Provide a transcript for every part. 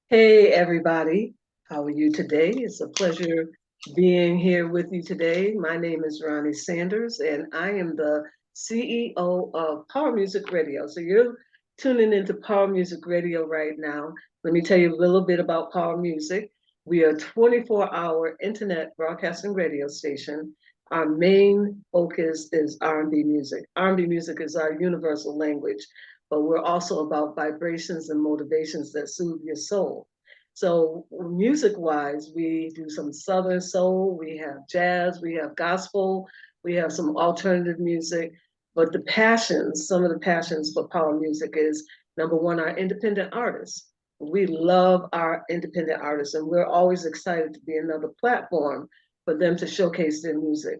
Hey, everybody. How are you today? It's a pleasure being here with you today. My name is Ronnie Sanders, and I am the CEO of Power Music Radio. So you're tuning into Power Music Radio right now. Let me tell you a little bit about Power Music. We are a 24-hour internet broadcasting radio station. Our main focus is R&B music. R&B music is our universal language, but we're also about vibrations and motivations that soothe your soul. So, music wise, we do some Southern soul, we have jazz, we have gospel, we have some alternative music. But some of the passions for power music is number one, our independent artists. We love our independent artists, and we're always excited to be another platform for them to showcase their music.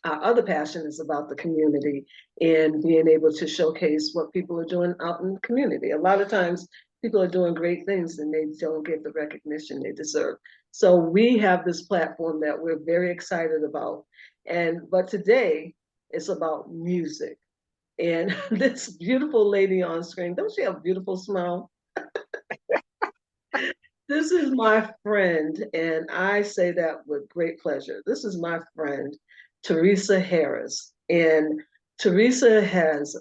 Our other passion is about the community and being able to showcase what people are doing out in the community. A lot of times, people are doing great things and they don't get the recognition they deserve. So we have this platform that we're very excited about. But today it's about music. And this beautiful lady on screen, don't she have a beautiful smile? This is my friend, and I say that with great pleasure. This is my friend, Theresa Harris. And Theresa has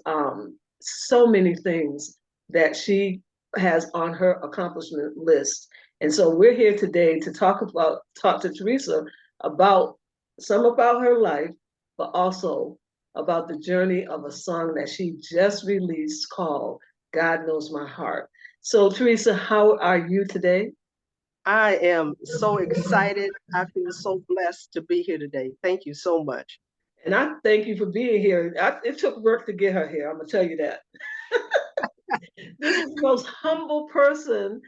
so many things that she has on her accomplishment list. And so we're here today to talk to Theresa about some about her life, but also about the journey of a song that she just released called God Knows My Heart. So, Theresa, how are you today? I am so excited. I feel so blessed to be here today. Thank you so much. And I thank you for being here. It took work to get her here. I'm gonna tell you that. This is the most humble person.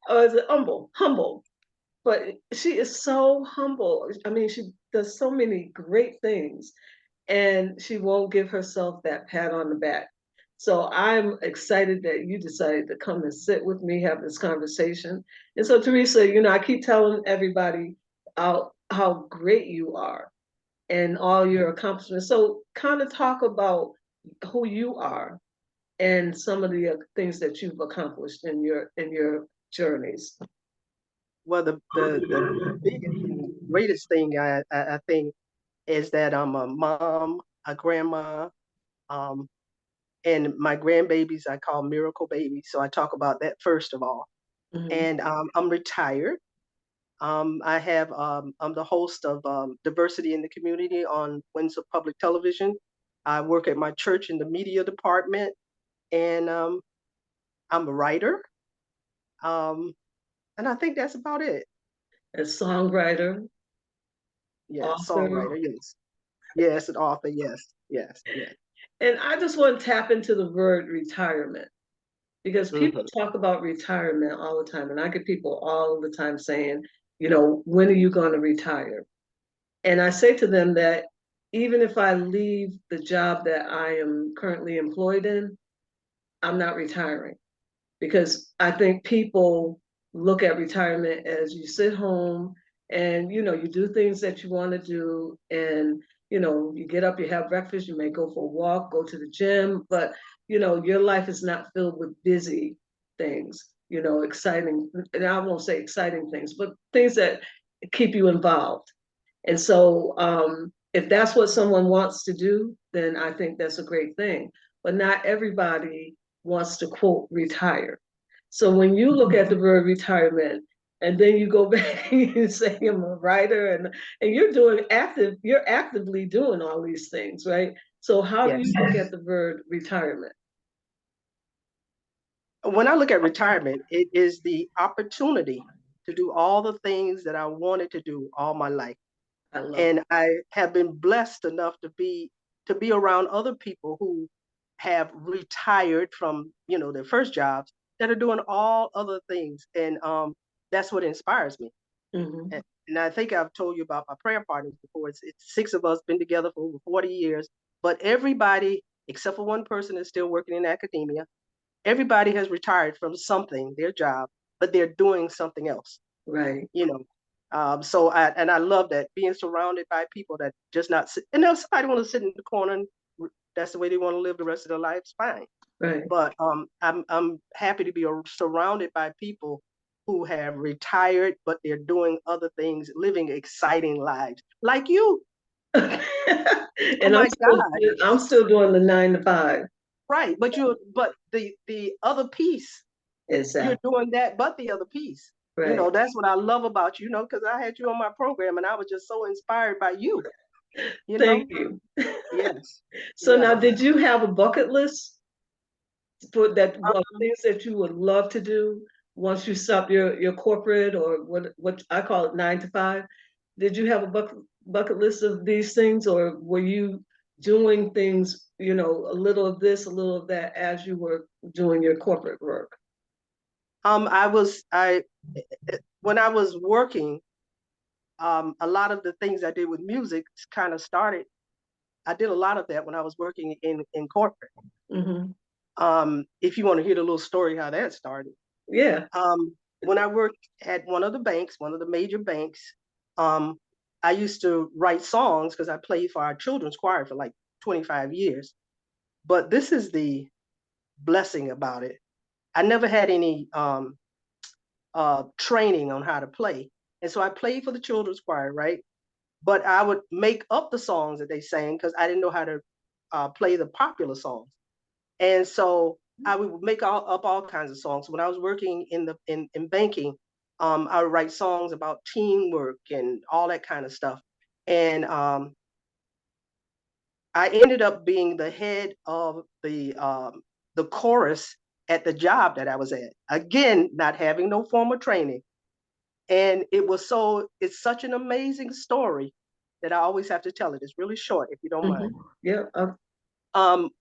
Is it humble? Humble. But she is so humble. I mean, she does so many great things, and she won't give herself that pat on the back. So I'm excited that you decided to come and sit with me, have this conversation. And so, Theresa, I keep telling everybody how great you are and all your accomplishments. So, kind of talk about who you are and some of the things that you've accomplished in your journeys. Well, the biggest and greatest thing I think is that I'm a mom, a grandma, um, and my grandbabies I call miracle babies. So I talk about that first of all. Mhm. And I'm retired. I'm the host of Diversity in the Community on Windsor Public Television. I work at my church in the media department, and I'm a writer. Um, and I think that's about it. A songwriter, Yeah, author, songwriter, yes. Yes, an author, yes, yes, yes. and I just want to tap into the word retirement because people Hmm. talk about retirement all the time, and I get people all the time saying, when are you going to retire? And I say to them that even if I leave the job that I am currently employed in, I'm not retiring because I think people look at retirement as you sit home and you do things that you want to do, and you get up, you have breakfast, you may go for a walk, go to the gym, but your life is not filled with busy things, exciting, and I won't say exciting things, but things that keep you involved. And so, if that's what someone wants to do, then I think that's a great thing. But not everybody wants to quote retire. So when you look at the word retirement, and then you go back and you say I'm a writer, and you're actively doing all these things, right? So how do you Yes. look at the word retirement? When I look at retirement, it is the opportunity to do all the things that I wanted to do all my life. I love And I have been blessed enough to be around other people who have retired from, their first jobs that are doing all other things. And that's what inspires me. it. Hmm. And I think I've told you about my prayer partners before. It's six of us been together for over 40 years, but everybody except for one person is still working in academia. Everybody has retired from something, their job, but they're doing something else. Right. You know, I love that being surrounded by people that just not sit. And if somebody want to sit in the corner and that's the way they want to live the rest of their lives, fine. Right. But I'm happy to be surrounded by people who have retired, but they're doing other things, living exciting lives, like you. Oh And my God. I'm still doing the 9 to 5. Right. But the other piece, you're Exactly. doing that, but the other piece. Right. That's what I love about you, because I had you on my program and I was just so inspired by you, you Thank know? you. Yes. So Yes. now, did you have a bucket list for that, well, Um, things that you would love to do once you stop your corporate, or what I call it 9 to 5? Did you have a bucket list of these things, or were you doing things, a little of this, a little of that as you were doing your corporate work? I when I was working, a lot of the things I did with music kind of started. I did a lot of that when I was working in corporate. Hmm. If you want to hear the little story how that started, Yeah. when I worked at one of the banks, one of the major banks, um, I used to write songs because I played for our children's choir for like 25 years. But this is the blessing about it. I never had any training on how to play. And so I played for the children's choir, right? But I would make up the songs that they sang because I didn't know how to play the popular songs. And so I would make up all kinds of songs. When I was working in banking, I would write songs about teamwork and all that kind of stuff. And I ended up being the head of the chorus at the job that I was at. Again, not having no formal training. And it's such an amazing story that I always have to tell it. It's really short, if you don't mind. Hmm. Yeah.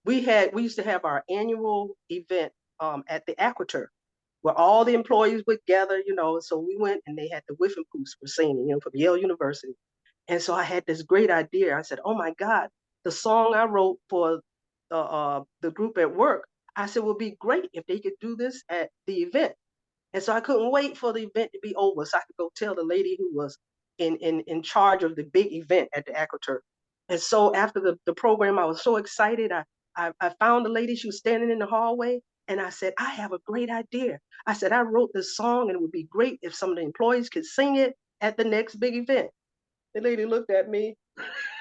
We used to have our annual event at the Aquator where all the employees would gather. So we went and they had the Whiffing Poops were singing, from Yale University. And so I had this great idea. I said, oh my God, the song I wrote for the group at work, I said, would be great if they could do this at the event. And so I couldn't wait for the event to be over so I could go tell the lady who was in charge of the big event at the AquaTurf. And so after the program, I was so excited. I found the lady, she was standing in the hallway, and I said, I have a great idea. I said, I wrote this song, and it would be great if some of the employees could sing it at the next big event. The lady looked at me,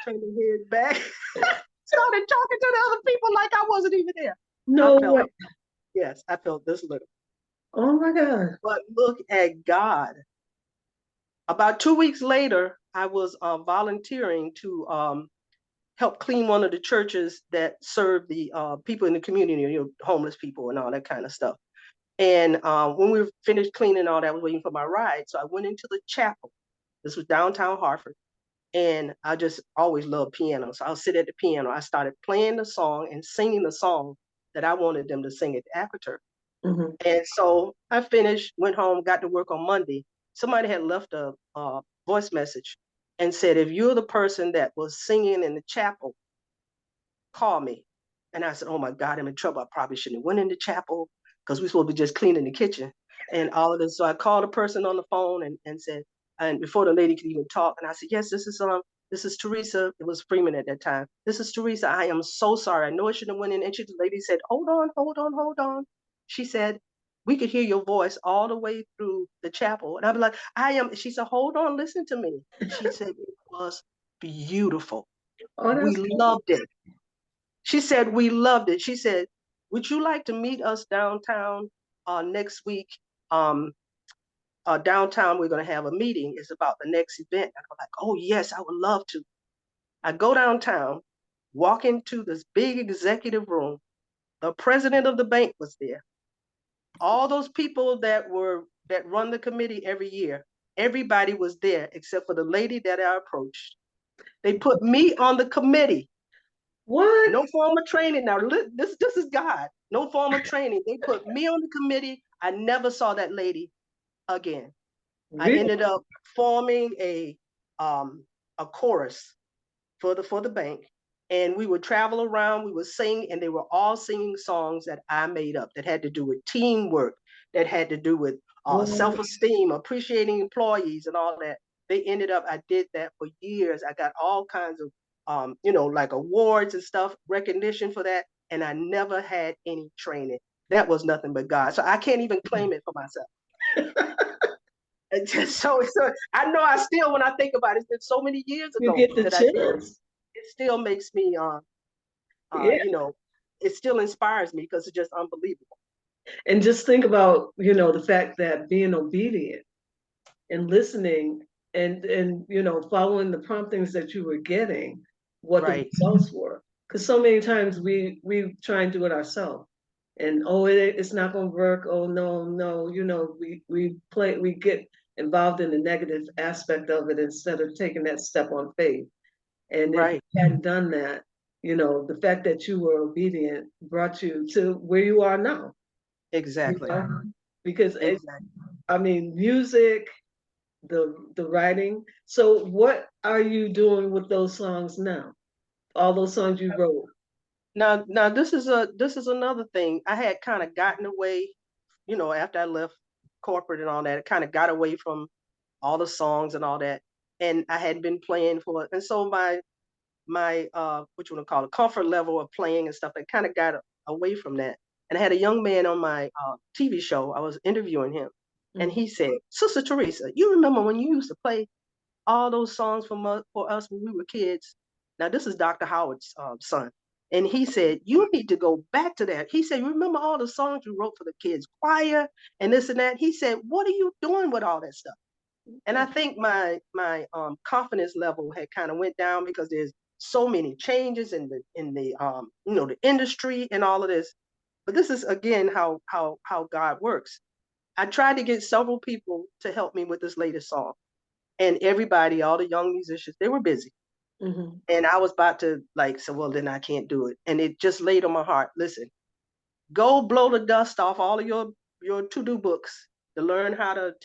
turned her head back, started talking to the other people like I wasn't even there. I No felt, way. yes, I felt this little. Oh my God. But look at God. About 2 weeks later, I was volunteering to help clean one of the churches that served the people in the community, homeless people and all that kind of stuff. And when we finished cleaning all that, I was waiting for my ride. So I went into the chapel. This was downtown Hartford. And I just always loved piano. So I'll sit at the piano. I started playing the song and singing the song that I wanted them to sing at the Aperture. Hmm. And so I finished, went home, got to work on Monday. Somebody had left a voice message and said, if you're the person that was singing in the chapel, call me. And I said, oh my God, I'm in trouble. I probably shouldn't have went in the chapel because we're supposed to be just cleaning the kitchen and all of this. So I called a person on the phone and said, and before the lady could even talk, and I said, yes, this is Theresa. It was Freeman at that time. This is Theresa. I am so sorry. I know I shouldn't have went in. And the lady said, hold on, hold on, hold on. She said, we could hear your voice all the way through the chapel. And I'd be like, she said, hold on, listen to me. She said, it was beautiful. Oh, We that's loved it. She said, we loved it. She said, would you like to meet us downtown next week? Downtown, we're going to have a meeting. It's about the next event. I'm like, oh, yes, I would love to. I go downtown, walk into this big executive room. The president of the bank was there. All those people that run the committee every year, everybody was there except for the lady that I approached. They put me on the committee. what? No formal training. Now this is God. No formal training. They put me on the committee. I never saw that lady again. I Really? ended up forming a chorus for the bank, and we would travel around. We would sing, and they were all singing songs that I made up that had to do with teamwork, that had to do with Wow. self-esteem, appreciating employees, and all that. They ended up. I did that for years. I got all kinds of like awards and stuff, recognition for that, and I never had any training. That was nothing but God. So I can't even claim it for myself. So I know I still, when I think about it, it's been so many years You ago get the that I did it. chills. It still makes me, Yeah. you know, it still inspires me because it's just unbelievable. And just think about, the fact that being obedient and listening and following the promptings that you were getting, what the Right, results were. Because so many times we try and do it ourselves. And it's not gonna work. Oh no, no, we get involved in the negative aspect of it instead of taking that step on faith. And if you right, hadn't done that, the fact that you were obedient brought you to where you are now. You exactly, know? Because exactly. I mean, music, the writing. So what are you doing with those songs now? All those songs you wrote. Now this is another thing. I had kind of gotten away, after I left corporate and all that. I kind of got away from all the songs and all that, and I had been playing for it, and so my what you want to call it, comfort level of playing and stuff, I kind of got away from that. And I had a young man on my TV show. I was interviewing him, and Mm. he said, "Sister Theresa, you remember when you used to play all those songs for us when we were kids?" Now this is Dr. Howard's son, and he said, "You need to go back to that." He said, "You remember all the songs you wrote for the kids choir and this and that?" He said, "What are you doing with all that stuff?" And I think my confidence level had kind of went down because there's so many changes in the industry and all of this. But this is again how God works. I tried to get several people to help me with this latest song, and everybody, all the young musicians, they were busy. Mhm. And I was about to like say, well, then I can't do it. And it just laid on my heart. Listen, go blow the dust off all of your to-do books to learn how to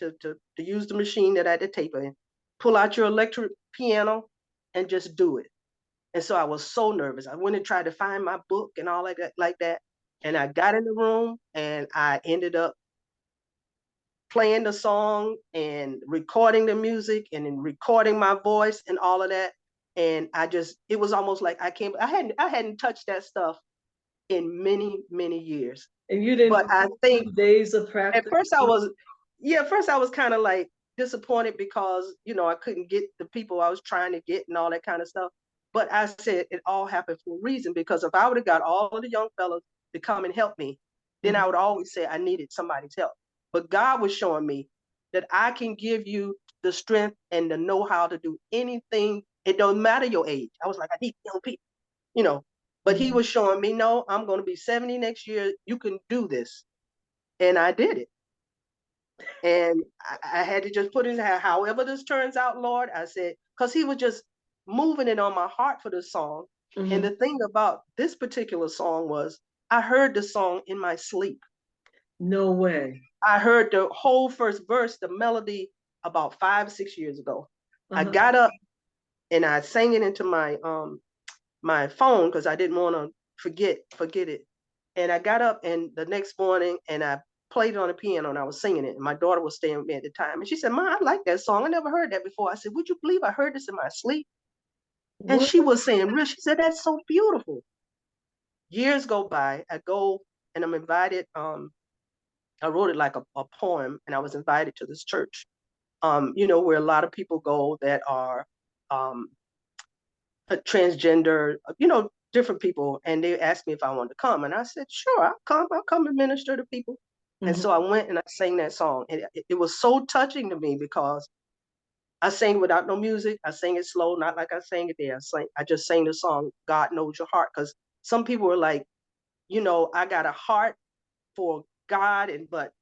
use the machine that I had the tape in. Pull out your electric piano and just do it. And so I was so nervous. I went and tried to find my book and all like that. And I got in the room and I ended up playing the song and recording the music and then recording my voice and all of that. And it was almost like I hadn't touched that stuff in many, many years. And you didn't But I think days of at practice. first I was, yeah, at first I was kind of like disappointed because, I couldn't get the people I was trying to get and all that kind of stuff. But I said it all happened for a reason, because if I would have got all of the young fellows to come and help me, then Mhm. I would always say I needed somebody's help. But God was showing me that I can give you the strength and the know-how to do anything. It don't matter your age. I was like, I need young people, you know. But he Mhm. was showing me, no, I'm going to be 70 next year. You can do this. And I did it. And I had to just put in there, however this turns out, Lord, I said, because he was just moving it on my heart for the song. And Mhm. the thing about this particular song was I heard the song in my sleep. No way. I heard the whole first verse, the melody, about 5, 6 years ago. I Uh-huh. got up and I sang it into my phone because I didn't want to forget it. And I got up and the next morning and I played it on the piano and I was singing it. And my daughter was staying with me at the time. And she said, "Ma, I like that song. I never heard that before." I said, "Would you believe I heard this in my sleep?" And What? she was saying, "Real." She said, "That's so beautiful." Years go by. I go and I'm invited. I wrote it like a poem and I was invited to this church, where a lot of people go that are um, transgender, different people. And they asked me if I wanted to come. And I said, "Sure, I'll come. I'll come and minister to people." And Mhm. so I went and I sang that song. And it was so touching to me because I sang without no music. I sang it slow, not like I sang it there. I just sang the song, "God Knows Your Heart." Because some people were like, I got a heart for God, but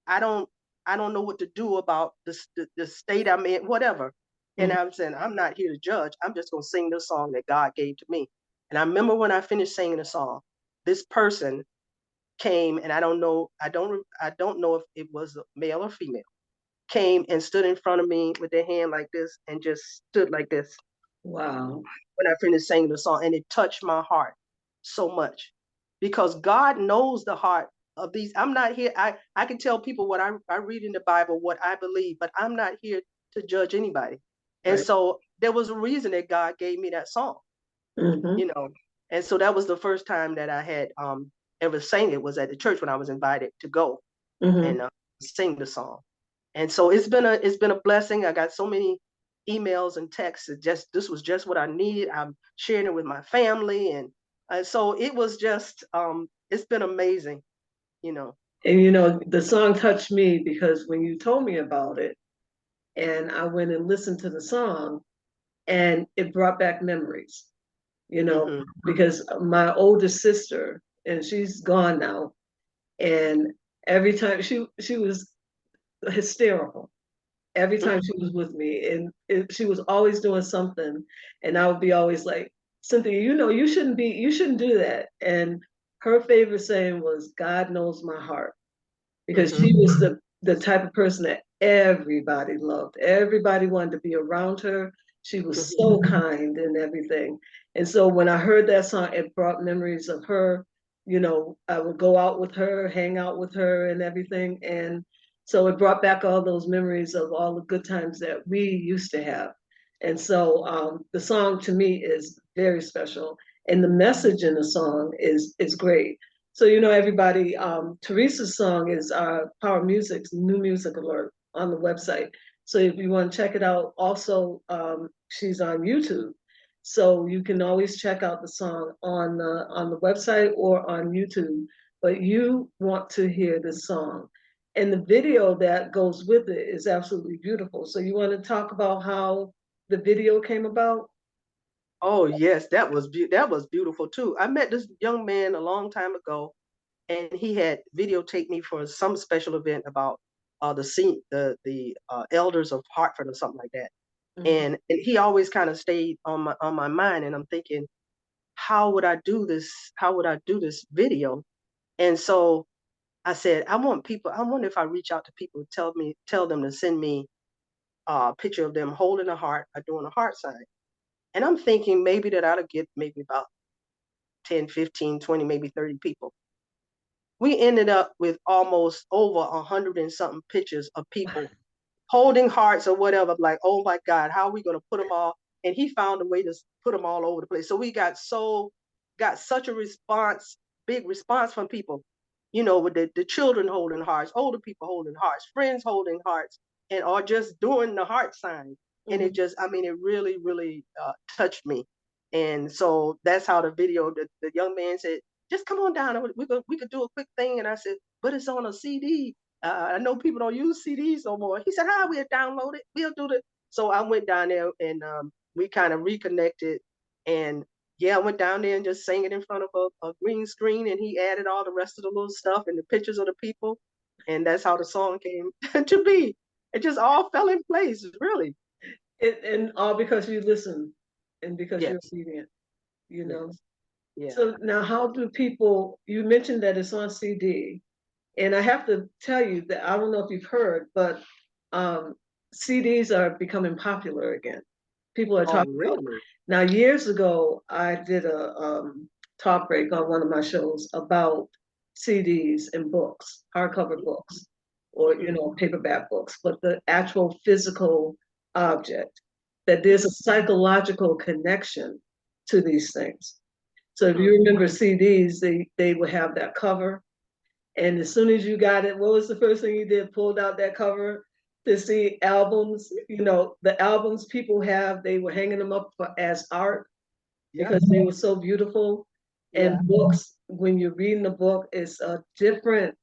I don't I don't know what to do about the state I'm in, whatever. And Mhm. I'm saying I'm not here to judge. I'm just gonna sing the song that God gave to me. And I remember when I finished singing the song, this person came, and I don't know if it was a male or female, came and stood in front of me with their hand like this and just stood like this Wow. when I finished singing the song, and it touched my heart so much because God knows the heart of these. I'm not here. I can tell people what I read in the Bible, what I believe, but I'm not here to judge anybody. And Right. so there was a reason that God gave me that song, Mhm. you know. And so that was the first time that I had ever sang it, was at the church when I was invited to go Mhm. and sing the song. And so it's been a blessing. I got so many emails and texts. This was just what I needed. I'm sharing it with my family, and so it was just it's been amazing, you know. And the song touched me because when you told me about it, and I went and listened to the song, and it brought back memories, Hmm. because my oldest sister, and she's gone now, and every time she was hysterical every time she was with me, and she was always doing something, and I would be always like, Cynthia, you shouldn't do that. And her favorite saying was, God knows my heart, because Hmm. she was the type of person that everybody loved. Everybody wanted to be around her. She was Hmm. so kind and everything. And so when I heard that song, it brought memories of her. I would go out with her, hang out with her and everything. And so it brought back all those memories of all the good times that we used to have. And so the song to me is very special. And the message in the song is great. So, everybody, Theresa's song is Power Music's new music alert on the website. So if you want to check it out, also, she's on YouTube. So you can always check out the song on the website or on YouTube. But you want to hear this song. And the video that goes with it is absolutely beautiful. So you want to talk about how the video came about? Oh yes, that was beautiful too. I met this young man a long time ago, and he had videotaped me for some special event about the elders of Hartford or something like that. Mhm. And he always kind of stayed on my mind, and I'm thinking, how would I do this? How would I do this video? And so I said, I wonder if I reach out to people, tell them to send me a picture of them holding a heart or doing a heart sign. And I'm thinking maybe that ought to get maybe about 10, 15, 20, maybe 30 people. We ended up with almost over 100 and something pictures of people holding hearts or whatever. Like, oh my God, how are we going to put them all? And he found a way to put them all over the place. So we got such a response, big response from people, with the children holding hearts, older people holding hearts, friends holding hearts, and or just doing the heart sign. And Mhm. I mean, it really, really touched me. And so that's how the video, the young man said, just come on down. We could do a quick thing. And I said, but it's on a CD. I know people don't use CDs no more. He said, we'll download it. We'll do it. So I went down there, and we kind of reconnected. And yeah, I went down there and just sang it in front of a green screen, and he added all the rest of the little stuff and the pictures of the people. And that's how the song came to be. It just all fell in place, really. And all because you listen and because you're Yes, obedient, you know. yes, yeah. So now, how do people? You mentioned that it's on CD, and I have to tell you that I don't know if you've heard, but um, CDs are becoming popular again. People are Oh, talking about. really? Now, years ago, I did a talk break on one of my shows about CDs and books, hardcover books, or Hmm. paperback books, but the actual physical object. That there's a psychological connection to these things. So if you Hmm. remember CDs, they would have that cover, and as soon as you got it, what was the first thing you did? Pulled out that cover to see albums. The albums people have, they were hanging them up as art Yeah, because they were so beautiful. And yeah, books, when you're reading the book, it's a different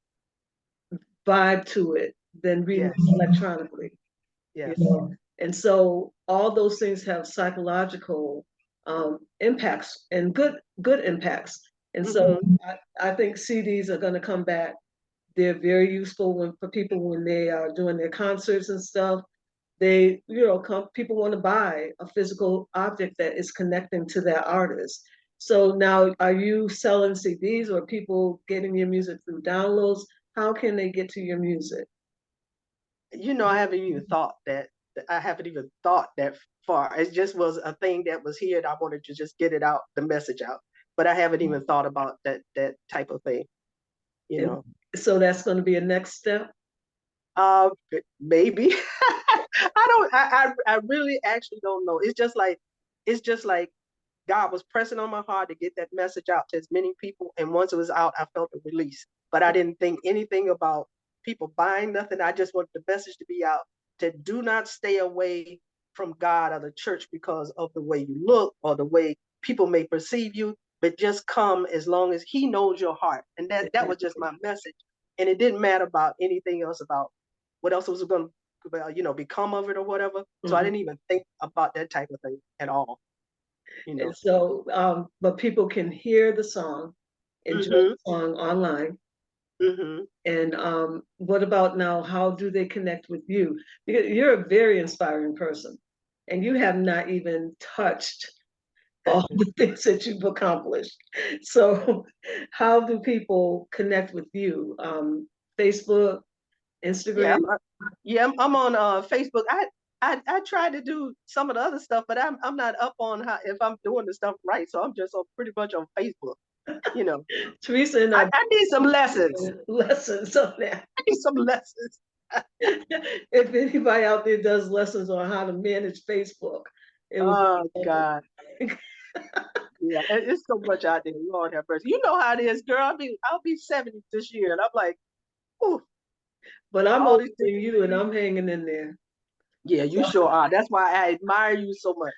vibe to it than reading yes, electronically. you yes. know. And so all those things have psychological impacts, and good impacts. And so Hmm. I think CDs are going to come back. They're very useful for people when they are doing their concerts and stuff. People want to buy a physical object that is connecting to their artist. So now, are you selling CDs, or people getting your music through downloads? How can they get to your music? I haven't even thought that. I haven't even thought that far. It just was a thing that was here, and I wanted to just get it out, the message out. But I haven't even thought about that type of thing. You And know, so that's going to be a next step. uh, maybe. I don't. I really actually don't know. It's just like God was pressing on my heart to get that message out to as many people. And once it was out, I felt a release. But I didn't think anything about people buying nothing. I just want the message to be out to do not stay away from God or the church because of the way you look or the way people may perceive you, but just come as long as he knows your heart. And that was just my message. And it didn't matter about anything else, about what else was going to, become of it or whatever. So I didn't even think about that type of thing at all. And so, but people can hear the song, enjoy the song online. And what about now? How do they connect with you? Because you're a very inspiring person, and you have not even touched all the things that you've accomplished. So, how do people connect with you? Facebook, Yeah, Instagram? I'm on Facebook. I tried to do some of the other stuff, but I'm not up on how if I'm doing the stuff right. So I'm just pretty much on Facebook. Teresa and I need some lessons. lessons on that. I need some lessons. If anybody out there does lessons on how to manage Facebook, it would Oh be God. Yeah, it's so much out there. Lord have mercy. You know how it is, girl. I'll be 70 this year, and I'm like, ooh, but I'm all older these than different you and things. I'm hanging in there. Yeah, you sure are. That's why I admire you so much.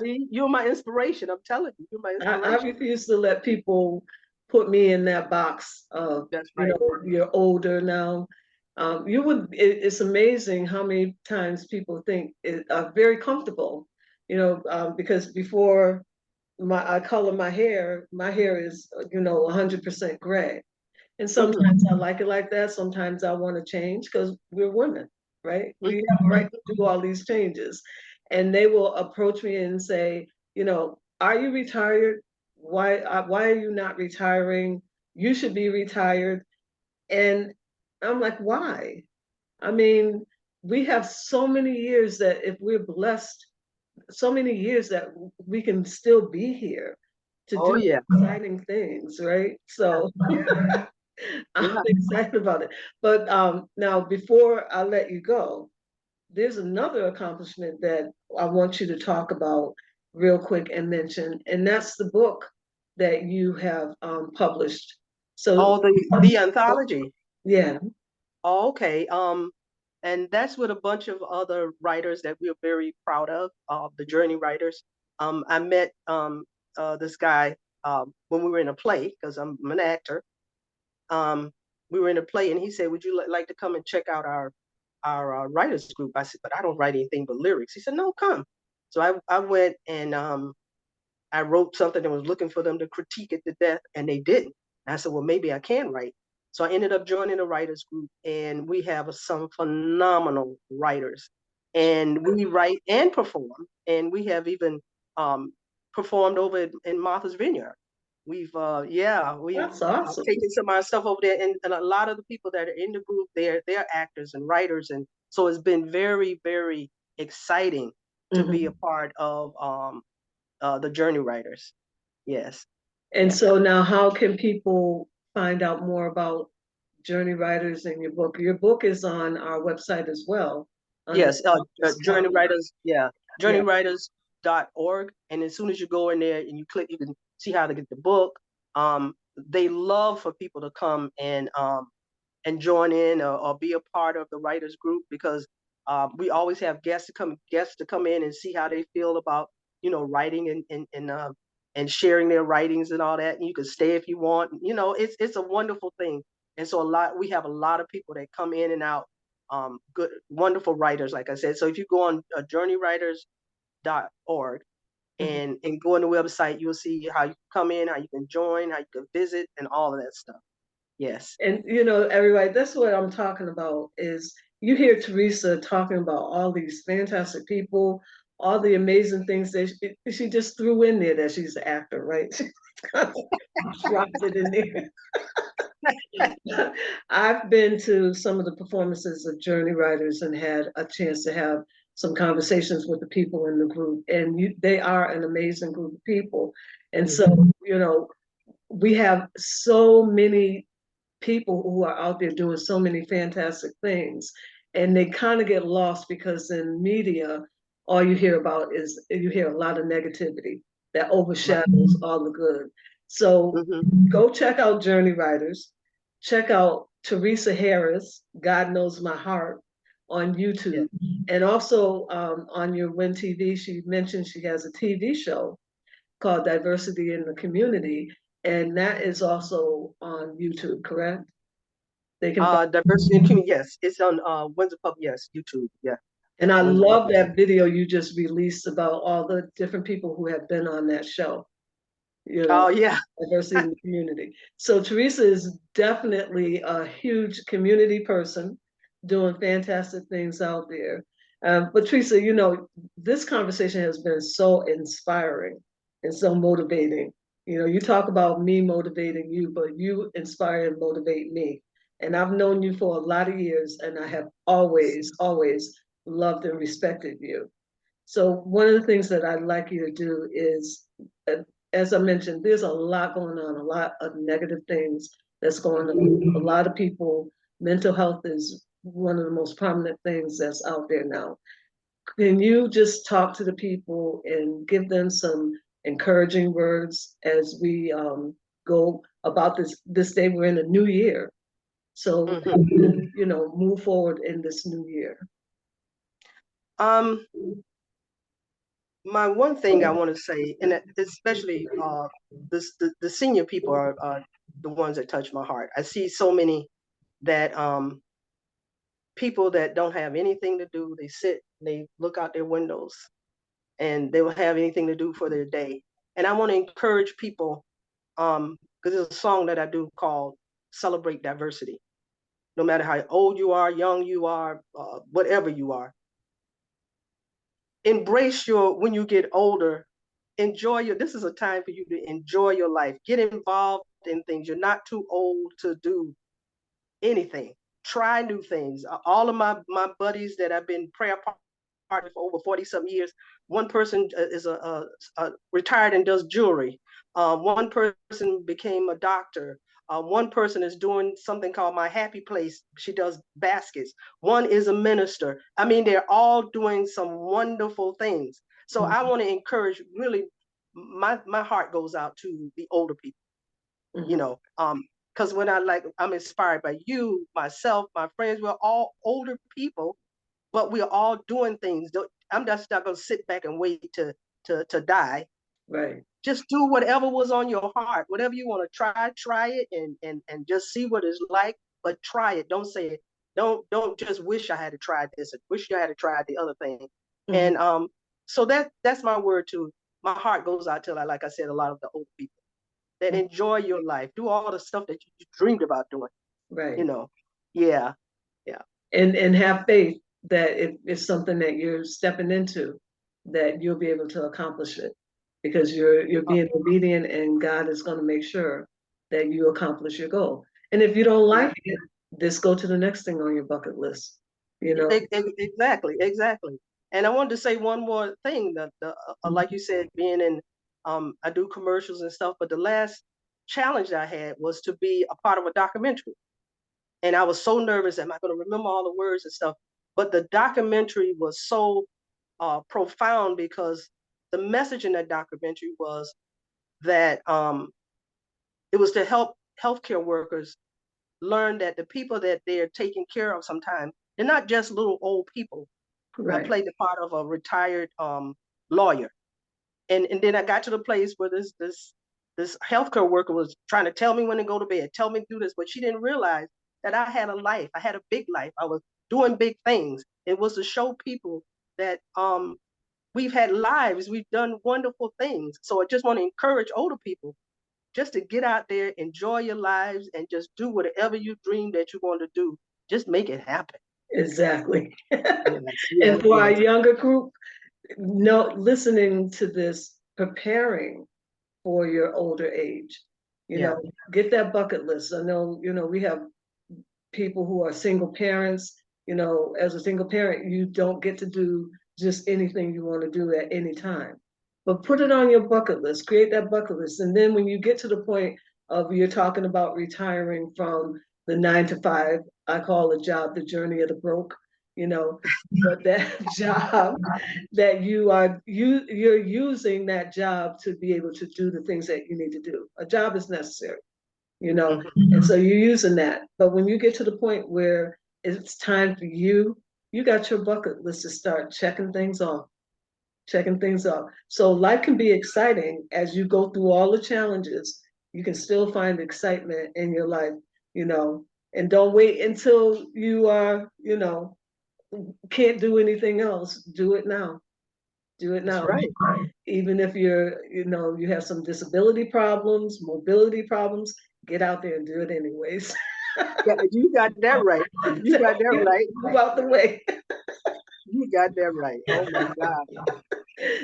See, you're my inspiration. I'm telling you, you're my I inspiration. refuse to let people put me in that box of, That's right. you're older now. It's amazing how many times people think are very comfortable, because before I color my hair is, 100% gray. And sometimes I like it like that. Sometimes I want to change because we're women, right? We have the right to do all these changes. And they will approach me and say, are you retired? Why are you not retiring? You should be retired. And I'm like, why? I mean, we have so many years that if we're blessed, so many years that we can still be here to Oh do yeah. exciting things, right? So I'm Yeah. excited about it. But now, before I let you go, there's another accomplishment that I want you to talk about real quick and mention, and that's the book that you have published. So, Oh, the anthology. yeah. Oh, okay. And that's with a bunch of other writers that we're very proud of, the Journey writers. I met this guy when we were in a play because I'm an actor. Um, we were in a play, and he said, "Would you like to come and check out our writers group?" I said, "But I don't write anything but lyrics." He said, "No, come." So I went and I wrote something and was looking for them to critique it to death, and they didn't. And I said, well, maybe I can write. So I ended up joining a writers group, and we have some phenomenal writers, and we write and perform, and we have even performed over in Martha's Vineyard. We've That's awesome. taken some of our stuff over there, and a lot of the people that are in the group, they're actors and writers, and so it's been very, very exciting to be a Mhm. part of the Journey writers. Yes. And so now, how can people find out more about Journey Writers and your book? Your book is on our website as well. Under Yes. Journey writers. Yeah. yeah. Journeywriters.org. And as soon as you go in there and you click, you can see how to get the book. They love for people to come and join in or be a part of the writers group because we always have guests to come in and see how they feel about writing and sharing their writings and all that. And you can stay if you want. It's a wonderful thing. And so we have a lot of people that come in and out, good, wonderful writers, like I said. So if you go on journeywriters.org Mhm. and go on the website, you'll see how you come in, how you can join, how you can visit, and all of that stuff. Yes. And everybody, that's what I'm talking about is you hear Theresa talking about all these fantastic people, all the amazing things that she just threw in there that she's an actor, right? She dropped it in there. I've been to some of the performances of Journey Writers and had a chance to have some conversations with the people in the group, and they are an amazing group of people. And so, we have so many people who are out there doing so many fantastic things, and they kind of get lost because in media, all you hear about is you hear a lot of negativity that overshadows all the good. So Mm-hmm. go check out Journey Writers, check out Theresa Harris, God Knows My Heart, on Yeah. YouTube. And also on your Win TV, she mentioned she has a TV show called Diversity in the Community, and that is also on YouTube, correct? They can find. Diversity and community. Yes, it's on Windsor Pub. Yes, YouTube. Yeah, And I Windsor Pub. love that video you just released about all the different people who have been on that show. You know, Oh yeah. diversity in the community. So Theresa is definitely a huge community person doing fantastic things out there. But Theresa, you know, this conversation has been so inspiring and so motivating. You know, you talk about me motivating you, but you inspire and motivate me. And I've known you for a lot of years, and I have always, always loved and respected you. So one of the things that I'd like you to do is, uh, as I mentioned, there's a lot going on, a lot of negative things that's going on. A lot of people, mental health is one of the most prominent things that's out there now. Can you just talk to the people and give them some encouraging words as we go about this day? We're in a new year, so Hmm. you know, move forward in this new year. Um, my one thing I want to say, and especially the senior people are the ones that touch my heart. I see so many that people that don't have anything to do. They sit, they look out their windows, and they don't have anything to do for their day. And I want to encourage people, because there's a song that I do called "Celebrate Diversity." No matter how old you are, young you are, whatever you are, embrace your when you get older. Enjoy your. This is a time for you to enjoy your life. Get involved in things. You're not too old to do anything. Try new things. All of my buddies that I've been prayer partners for over 40 some years. One person is a retired and does jewelry. One person became a doctor. One person is doing something called My Happy Place. She does baskets. One is a minister. I mean, they're all doing some wonderful things. So I want to encourage really my heart goes out to the older people, you Mhm. know, because when I'm inspired by you, myself, my friends, we're all older people, but we're all doing things. I'm just not going to sit back and wait to die. Right. Just do whatever was on your heart, whatever you want to try it, and just see what it's like. But try it. Don't say it. Don't just wish I had to try this, or wish I had to try the other thing. Mhm. And so that's my word too. My heart goes out to, like I said, a lot of the old people that enjoy your life, do all the stuff that you dreamed about doing. You Right. know, yeah, yeah, And have faith that if it's something that you're stepping into, that you'll be able to accomplish it because you're uh, being obedient and God is going to make sure that you accomplish your goal. And if you don't yeah. like it, just go to the next thing on your bucket list. You know. Exactly, exactly. And I wanted to say one more thing that like you said, being in I do commercials and stuff, but the last challenge I had was to be a part of a documentary. And I was so nervous, am I going to remember all the words and stuff? But the documentary was so profound because the message in that documentary was that it was to help healthcare workers learn that the people that they're taking care of sometimes, they're not just little old people. I Right. played the part of a retired lawyer. And then I got to the place where this healthcare worker was trying to tell me when to go to bed, tell me to do this, but she didn't realize that I had a life. I had a big life. I was doing big things. It was to show people that we've had lives, we've done wonderful things. So I just want to encourage older people just to get out there, enjoy your lives, and just do whatever you dream that you want to do. Just make it happen. Exactly. Yes, And yes, for our yes. younger group, no, listening to this, preparing for your older age. You Yeah. know, get that bucket list. I know, you know, we have people who are single parents. You know, as a single parent, you don't get to do just anything you want to do at any time. But put it on your bucket list, create that bucket list. And then when you get to the point of you're talking about retiring from the 9 to 5, I call the job the journey of the broke, you know, but that job that you're using that job to be able to do the things that you need to do. A job is necessary. you know, Mhm. and so you're using that. But when you get to the point where it's time for you, you got your bucket list to start checking things off, checking things off. So life can be exciting as you go through all the challenges. You can still find excitement in your life, you know, and don't wait until you are, you know, can't do anything else. Do it now. Do it That's now. right. Even if you're, you know, you have some disability problems, mobility problems, get out there and do it anyways. Yeah, you got that right. You got that right. Move out the way. You got that right. Oh my God.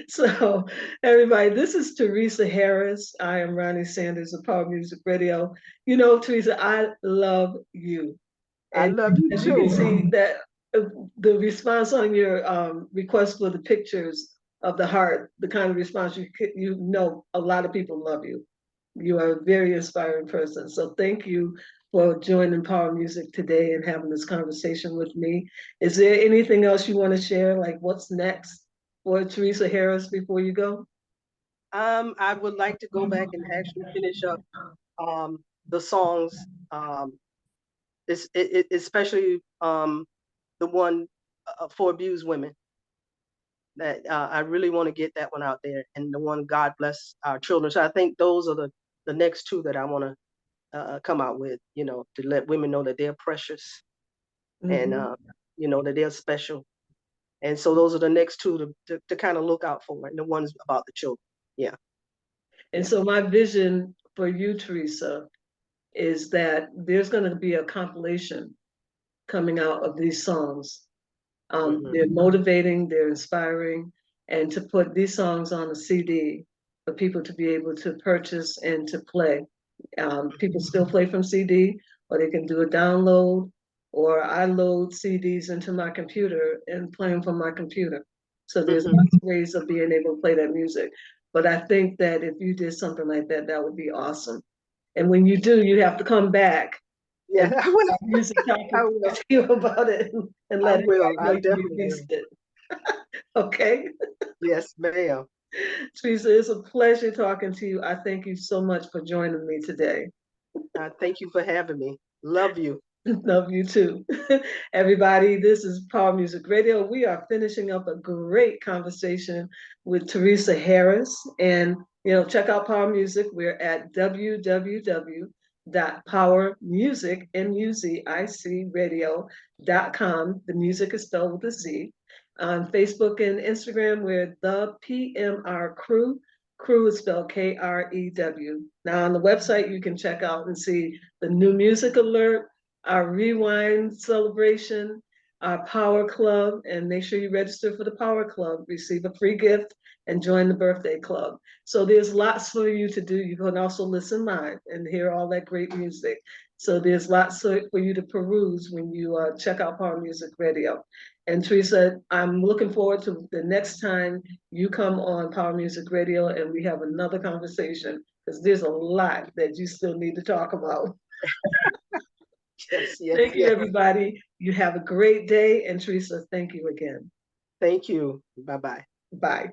So, everybody, this is Theresa Harris. I am Ronnie Sanders of Power Music Radio. You know, Theresa, I love you. I And love you as you can too. see, that the response on your request for the pictures of the heart, the kind of response you know, a lot of people love you. You are a very inspiring person. So thank you for joining Power Music today and having this conversation with me. Is there anything else you want to share? Like what's next for Theresa Harris before you go? I would like to go back and actually finish up the songs, especially the one for abused women. That I really want to get that one out there, and the one God bless our children. So I think those are the next two that I want to come out with. You know, to let women know that they're precious and Mhm. you know that they're special. And so those are the next two to kind of look out for, and the ones about the children. Yeah, And yeah. so my vision for you, Theresa, is that there's going to be a compilation coming out of these songs. Hmm. They're motivating, they're inspiring, and to put these songs on a CD for people to be able to purchase and to play. People still play from CD, or they can do a download, or I load CDs into my computer and play them from my computer. So there's Hmm. lots of ways of being able to play that music. But I think that if you did something like that, that would be awesome. And when you do, you have to come back Yeah, and I will. music I talk will. to you about it and I let will. everybody I know you definitely will. released it. Okay. Yes, ma'am. Teresa, it's a pleasure talking to you. I thank you so much for joining me today. Thank you for having me. Love you. Love you too. Everybody, this is Power Music Radio. We are finishing up a great conversation with Theresa Harris. And, you know, check out Power Music. We're at www.powermusic.com. The music is spelled with a Z. On Facebook and Instagram, we're the PMR Crew. Crew is spelled Krew. Now, on the website, you can check out and see the new music alert, our rewind celebration, our power club, and make sure you register for the power club, receive a free gift, and join the birthday club. So there's lots for you to do. You can also listen live and hear all that great music. So there's lots for you to peruse when you check out Power Music Radio. And Theresa, I'm looking forward to the next time you come on Power Music Radio and we have another conversation because there's a lot that you still need to talk about. Yes, yes, Thank you, yes. everybody. You have a great day. And Theresa, thank you again. Thank you. Bye bye. Bye.